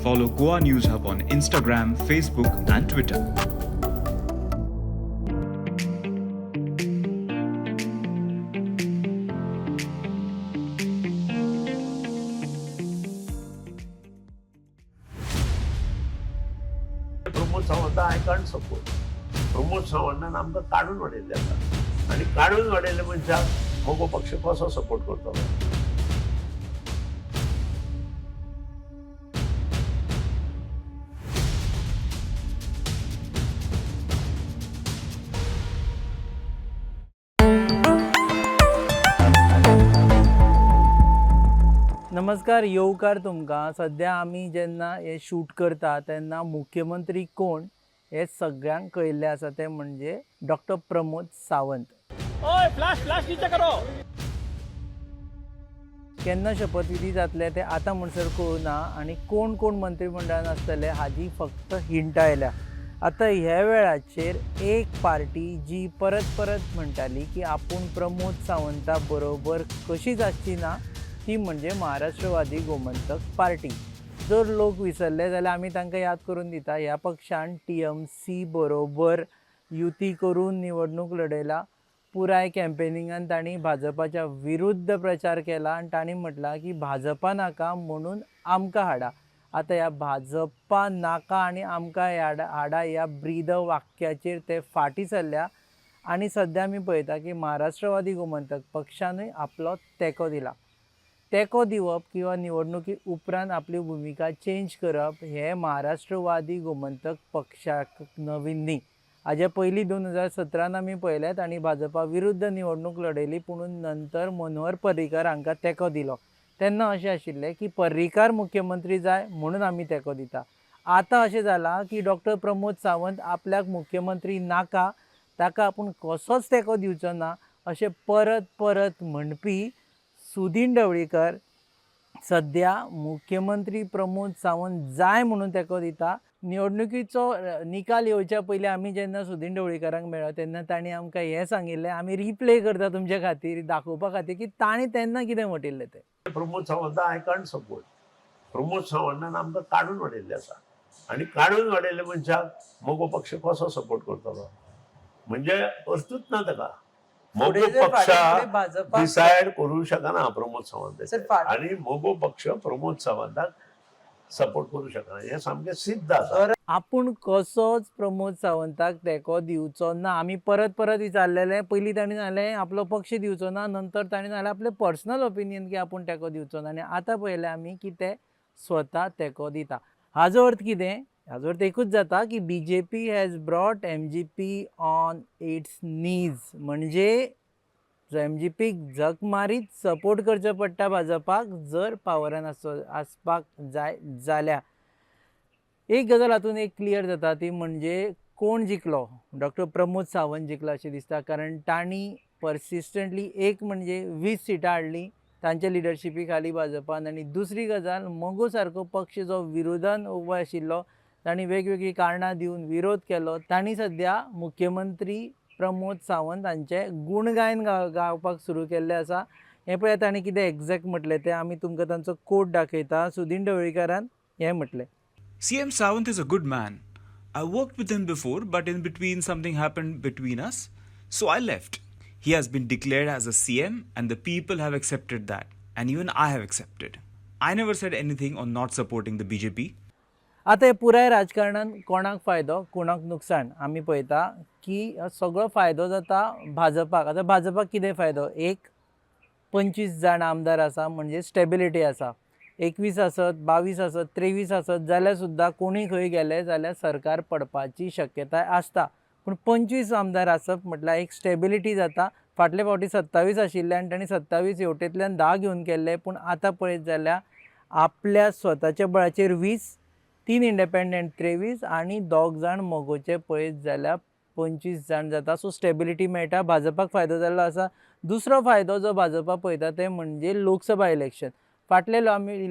Follow Goa News Hub on Instagram, Facebook, and Twitter. Pramod Sawant I can't support. Pramod सावंतान आमकां काडून उडयले आतां आनी काडून उडयले मनशाक मगो पक्ष कसो सपोर्ट करतलो? नमस्कार, येवकार तुमकां. सध्या आमी जेन्ना हे शूट करता तेन्ना मुख्यमंत्री कोण हे सगळ्यांक कळिल्लें आसा, ते म्हणजे डॉक्टर प्रमोद सावंत. केन्ना शपथविधी जातले ते आतां म्हणसर कळुना आनी कोण कोण मंत्रिमंडळान आसतले हाजी फक्त हिंट आयल्या. आतां ह्या वेळाचेर एक पार्टी जी परत परत म्हणटाली की आपूण प्रमोद सावंता बरोबर कशीच आसची ना, ती म्हणजे महाराष्ट्रवादी गोमंतक पार्टी. जर लोक विसरले जाल्यार आमी तांकां याद करून दिता, ह्या पक्षान TMC बरोबर युती करून निवडणूक लडयला. पुराय कॅम्पेनिंगान तांणी भाजपाच्या विरुद्ध प्रचार केला आनी तांणी म्हटलां की भाजपा नाका म्हणून आमकां हाडा. आतां ह्या भाजपा नाका आनी आमकां हाडा ह्या ब्रीद वाक्याचेर ते फाटी सरल्या आनी सध्या आमी पळयता की महाराष्ट्रवादी गोमंतक पक्षानूय आपलो तेंको दिला. तेंको दिवप किंवा निवडणुकी उपरांत आपली भुमिका चेंज करप हे महाराष्ट्रवादी गोमंतक पक्षाक नवीन न्ही. हाजे पयलीं 2017 आमी पळयले तांणी भाजपा विरुद्ध निवडणूक लडयली, पूण नंतर मनोहर पर्रीकार हांकां तेंको दिलो. तेन्ना अशें आशिल्लें की पर्रीकार मुख्यमंत्री जाय म्हणून आमी तेंको दिता. आतां अशें जालां की डॉक्टर प्रमोद सावंत आपल्याक मुख्यमंत्री नाका, ताका आपूण कसोच तेंको दिवचो ना अशें परत परत म्हणपी सुदीन ढवळीकर सध्या मुख्यमंत्री प्रमोद सावंत जाय म्हणून तेंको दिता. निवडणुकीचो निकाल येवच्या पयलीं आमी जेन्ना सुदीन ढवळीकरांक मेळ्ळो तेन्ना तांणी आमकां हें सांगिल्लें, आमी रिप्ले करता तुमच्या खातीर दाखोवपा खातीर की तांणी तेन्ना कितें म्हटिल्लें तें. Pramod Sawant I can't support. Pramod सावंतान आमकां काडून उडयले आसा आनी काडून उडयले मनशाक मगो पक्ष कसो सपोर्ट करतलो? म्हणजे अर्थूच ना ताका. मगो पक्ष डिसायड करूं शकना प्रमोद सावंत आनी मगो पक्ष प्रमोद सावंताक सपोर्ट करूं शकना. हें सामकें सिद्ध आसा. आपूण कसोच प्रमोद सावंताक तेंको दिवचो ना. आमी परत परत विचारलेलें. पयलीं तांणी सांगलें आपलो पक्ष दिवचो ना, नंतर तांणी सांगलें आपलें पर्सनल ओपिनियन की आपूण तेंको दिवचो ना, आनी आतां पळयलें आमी की ते स्वता तेंको दिता. हाजो अर्थ कितें? हाजो अर्थ एकूच जाता की BJP has brought MGP on its knees. म्हणजे MGPक झक मारीत सपोर्ट करचो पडटा भाजपाक जर पावरान आसपाक जाय जाल्यार. एक गजाल हातून एक क्लियर जाता, ती म्हणजे कोण जिखलो? डॉक्टर प्रमोद सावंत जिखलो अशें दिसता, कारण तांणी परसिस्टंटली एक म्हणजे 20 सिटां हाडलीं तांच्या लिडरशिपी खाली भाजपान. आनी दुसरी गजाल, मगो सारको पक्ष जो विरोधान उबो आशिल्लो तांणी वेगवेगळी कारणां दिवन विरोध केलो. तांणी सध्या मुख्यमंत्री प्रमोद सावंत हांचे गुणगायन गावपाक सुरू केल्लें आसा. हें पळय तांणी कितें एग्जॅक्ट म्हटलें तें आमी तुमकां तांचो कोट दाखयता. सुदीन ढवळीकरान हें म्हटलें. CM Sawant is a good man. I worked with him before, but in between something happened between us, so I left. He has been declared as a CM and the people have accepted that. And even I have accepted. I never said anything on not supporting the BJP. आतां हे पुराय राजकारणान कोणाक फायदो कोणाक नुकसाण आमी पळयता की सगळो फायदो जाता भाजपाक. आतां भाजपाक कितें फायदो? एक 25 जाण आमदार आसा म्हणजे स्टेबिलिटी आसा. 21 आसत, 22 आसत, 23 आसत जाल्यार सुद्दां कोणीय खंय गेले जाल्यार सरकार पडपाची शक्यताय आसता. पूण 25 आमदार आसप म्हटल्यार एक स्टेबिलिटी जाता. फाटले फावटी 27 आशिल्ले आनी तांणी 27 हेवटेंतल्यान 10 घेवन केल्ले, पूण आतां पळयत जाल्यार आपल्या स्वताच्या बळाचेर 20, 3 इंडिपेंडंट 23 आनी 2 जाण मगोचे पळयत जाल्यार 25 जाण जाता. सो स्टेबिलिटी मेळटा, भाजपाक फायदो जाल्लो आसा. दुसरो फायदो जो भाजपा पळयता ते म्हणजे लोकसभा इलेक्शन. फाटले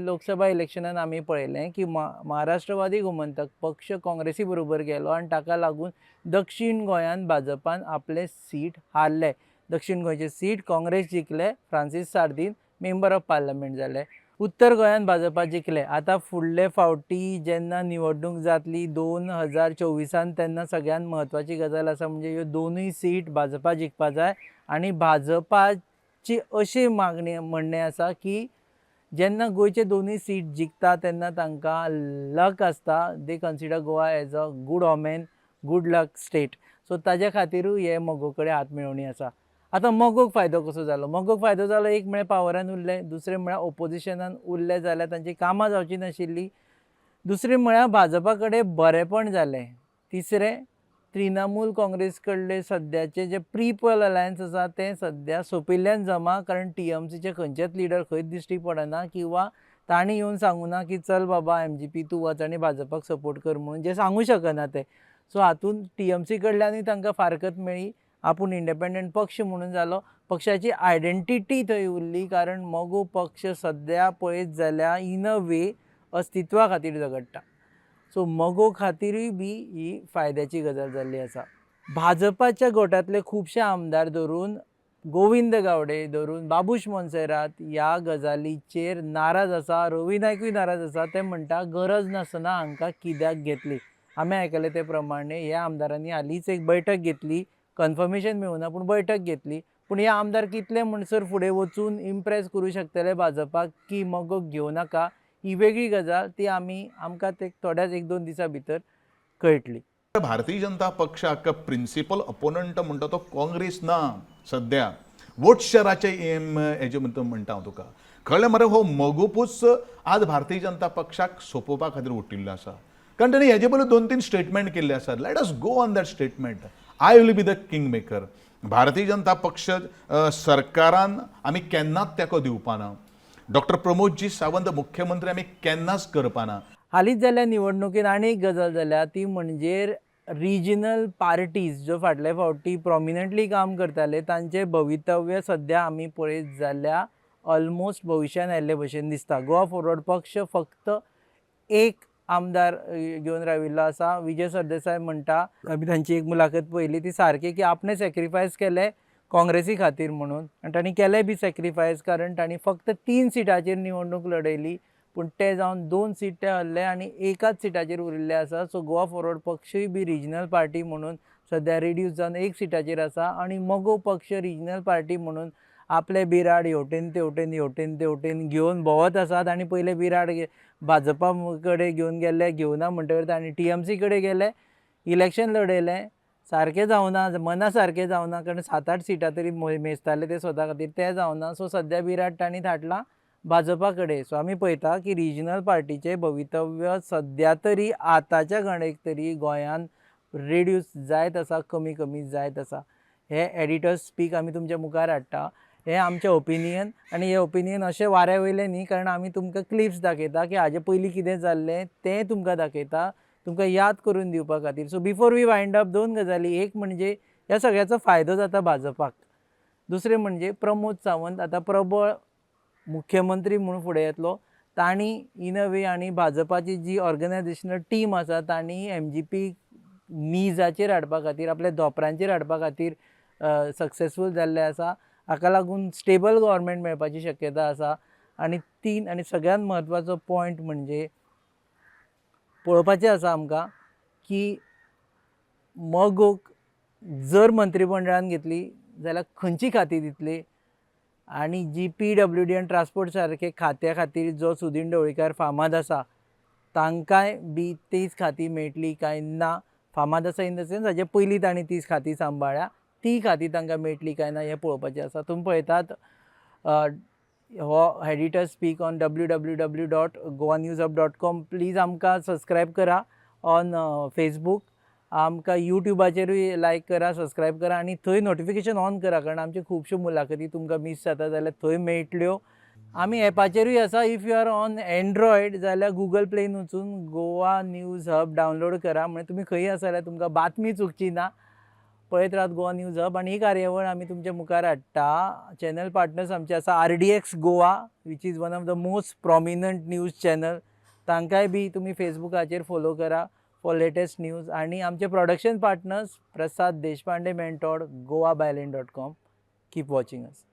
लोकसभा इलेक्शनान आमी पळयलें की महाराष्ट्रवादी गोमंतक पक्ष काँग्रेसी बरोबर गेलो आनी ताका लागून दक्षिण गोंयान भाजपान आपले सीट हारले. दक्षिण गोंयचे सीट काँग्रेस जिखले. Francisco Sardinha member of parliament जाले. उत्तर गोंयान भाजपा जिखले. आतां फुडले फावटी जेन्ना निवडणूक जातली 2024 तेन्ना सगळ्यात म्हत्वाची गजाल आसा म्हणजे ह्यो दोनूय सीट भाजपा जिखपा जाय आनी भाजपाची अशी मागणी म्हणणें आसा की जेन्ना गोंयचे दोनूय सीट जिखता तेन्ना तांकां लक आसता. They consider Goa as a good omen, good luck state. So ताजे खातीरूय हे मोगो कडेन हात मेळोवणी आसा. आतां मोगोक फायदो कसो जालो? मोगोक फायदो जालो एक म्हळ्यार पावरान उरले, दुसरें म्हळ्यार ओपोजिशनान उरले जाल्यार तांची कामां जावची नाशिल्ली. दुसरें म्हळ्यार भाजपा कडेन बरेपण जालें. तिसरें तृणमूल काँग्रेस कडले सद्याचे जे प्रीपोल अलायन्स आसा तें सद्या सोंपिल्ल्यान जमा, कारण TMCचे खंयचेच लिडर खंयच दिश्टी पडना किंवा तांणी येवन सांगूं ना की चल बाबा MGP तूं वच आनी भाजपाक सपोर्ट कर म्हणून, जे सांगूं शकना ते. सो हातूंत TMC कडल्यानूय तांकां फारकत मेळ्ळी. आपूण इंडिपेंडंट पक्ष म्हणून जालो. पक्षाची आयडेंटिटी थंय उरली, कारण मोगो पक्ष सद्या पळयत जाल्यार इन अ वे अस्तित्वा खातीर झगडटा. सो मोगो खातीरूय बी ही फायद्याची गजाल जाल्ली आसा. भाजपाच्या गोटांतले खुबशे आमदार धरून गोविंद गावडे धरून बाबूश मोन्सेरात ह्या गजालीचेर नाराज आसा. रवी नायकूय नाराज आसा. ते म्हणटा गरज नासतना हांकां कित्याक घेतली. आमी आयकले ते प्रमाणे ह्या आमदारांनी हालींच एक बैठक घेतली. कन्फर्मेशन मेळूना पूण बैठक घेतली. पूण हे आमदार कितले म्हणसर फुडें वचून इम्प्रेस करूं शकतले भाजपाक की मोगोक घेवं नाका, ही वेगळी गजाल. ती आमकां ते थोड्याच 1-2 दिसां भितर कळटली. भारतीय जनता पक्षाक प्रिन्सिपल अपोनंट म्हणटा तो काँग्रेस ना सध्या. वोट शेअराचे हेजे म्हणटा हांव तुका. कळ्ळें मरे, हो मोगोपूच आज भारतीय जनता पक्षाक सोंपोवपा खातीर उठिल्लो आसा. कारण ताणें हेजे पयलीं 2-3 स्टेटमेंट केल्ले आसात. Let us go on that statement. I will be the king maker. Bharatiya Janata पक्ष सरकारान आमी केन्नाच तेंको दिवपाना. डॉक्टर प्रमोदजी सावंत मुख्यमंत्री आमी केन्नाच करपाना. हालींच जाल्ल्या निवडणुकीन आनी एक गजाल जाल्या ती म्हणजे रिजनल पार्टीज ज्यो फाटल्या फावटी प्रॉमिनंटली काम करताले तांचें भवितव्य सद्या आमी पळयत जाल्यार ऑलमोस्ट भविश्यान आयिल्ले भशेन दिसता. गोवा फॉरवर्ड पक्ष फक्त एक आमदार घेवन राविल्लो आसा. विजय सरदेसाय म्हणटा, आमी तांची एक मुलाखत पळयली, ती सारकी की आपणें सॅक्रिफायस केलें काँग्रेसी खातीर म्हणून. आनी तांणी केलें बी सॅक्रिफायस, कारण तांणी फक्त 3 सिटाचेर निवडणूक लडयली. पूण ते जावन 2 सीट ते हरले आनी एकाच सिटाचेर उरिल्ले आसा. सो गोवा फॉरवर्ड पक्षूय बी रिजनल पार्टी म्हणून सद्या रिड्यूस जावन 1 सिटाचेर आसा. आनी मोगो पक्ष रिजनल पार्टी म्हणून आपले बिराड हेवटेन तेवटेन घेवन भोंवत आसात. आनी पयले बिराड भाजपा कडेन घेवन गेल्ले, घेवना म्हणटकीर तांणी TMC कडेन गेले, इलेक्शन लडयलें, सारकें जावना, मना सारकें जावना, कारण 7-8 सिटां तरी मेजताले ते स्वता खातीर, तें जावना. सो सद्या बिराड तांणी थाटला भाजपा कडेन. सो आमी पळयता की रिजनल पार्टीचें भवितव्य सद्या तरी आतांच्या घडयेक तरी गोंयान रेड्यूस जायत आसा, कमी जायत आसा. हे एडिटर्स स्पीक आमी तुमच्या मुखार हाडटा. हें आमचें ओपिनियन, आनी हें ओपिनियन अशें वाऱ्या वयलें न्ही, कारण आमी तुमकां क्लिप्स दाखयता की हाजे पयलीं कितें जाल्लें तें तुमकां दाखयता, तुमकां याद करून दिवपा खातीर. So before we wind up 2 गजाली. एक म्हणजे ह्या सगळ्याचो फायदो जाता भाजपाक. दुसरें म्हणजे प्रमोद सावंत आतां प्रबळ मुख्यमंत्री म्हणून फुडें येतलो. तांणी इन अ वे आनी भाजपाची जी ऑर्गनायजेशनल टीम आसा तांणी MGP नीजाचेर हाडपा खातीर, आपल्या धोपरांचेर हाडपा खातीर सक्सेसफूल जाल्ले आसा. हाका लागून स्टेबल गव्हर्मेंट मेळपाची शक्यता आसा. आनी सगळ्यांत म्हत्वाचो पॉयंट म्हणजे पळोवपाचें आसा आमकां की मोगोक जर मंत्रिमंडळान घेतली जाल्यार खंयची खातीं दितली, आनी जी PWD आनी ट्रान्सपोर्ट सारके खात्या खातीर जो सुदीन ढवळीकार फामाद आसा तांकांय बी तीच खातीं मेळटली काय ना. फामाद आसा इन द सेन्स हाजे पयलीं तांणी तीच खातीं सांबाळ्ळ्या, ती खातीं तांकां मेळटली काय ना हें पळोवपाचें आसा. तुमी पळयतात हो editor speak on www.goanewshub.com. Please आमकां सबस्क्रायब करा ऑन फेसबूक, आमकां यूट्यूबाचेरूय लायक करा, सबस्क्रायब करा आनी थंय नोटिफिकेशन ऑन करा, कारण आमच्यो खुबश्यो मुलाखती तुमकां मिस जाता जाल्यार थंय मेळटल्यो. आमी एपाचेरूय आसा. If you are on Android जाल्यार गुगल प्लेन वचून गोवा न्यूज हब डावनलोड करा, म्हणजे तुमी खंय आसा जाल्यार तुमकां बातमी चुकची ना. पळयत रावत गोवा न्यूज हब. आनी ही कार्यावळ आमी तुमच्या मुखार हाडटा. चॅनल पार्टनर्स आमचे आसा RDX Goa, which is one of the most prominent news channel. तांकांय बी तुमी फेसबुकाचेर फॉलो करा फॉर लेटेस्ट न्यूज. आनी आमचे प्रोडक्शन पार्टनर्स प्रसाद देशपांडे मेंटोड, goabyline.com. Keep watching us.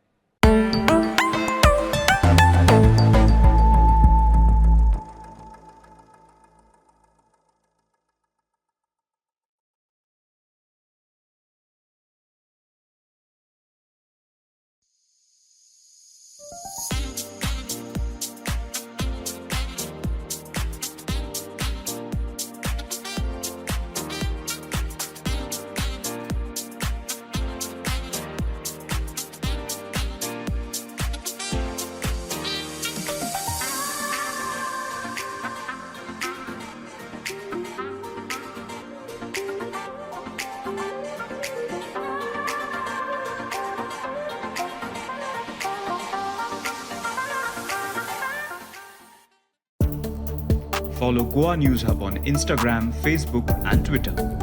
Follow Goa News Hub on Instagram, Facebook, and Twitter.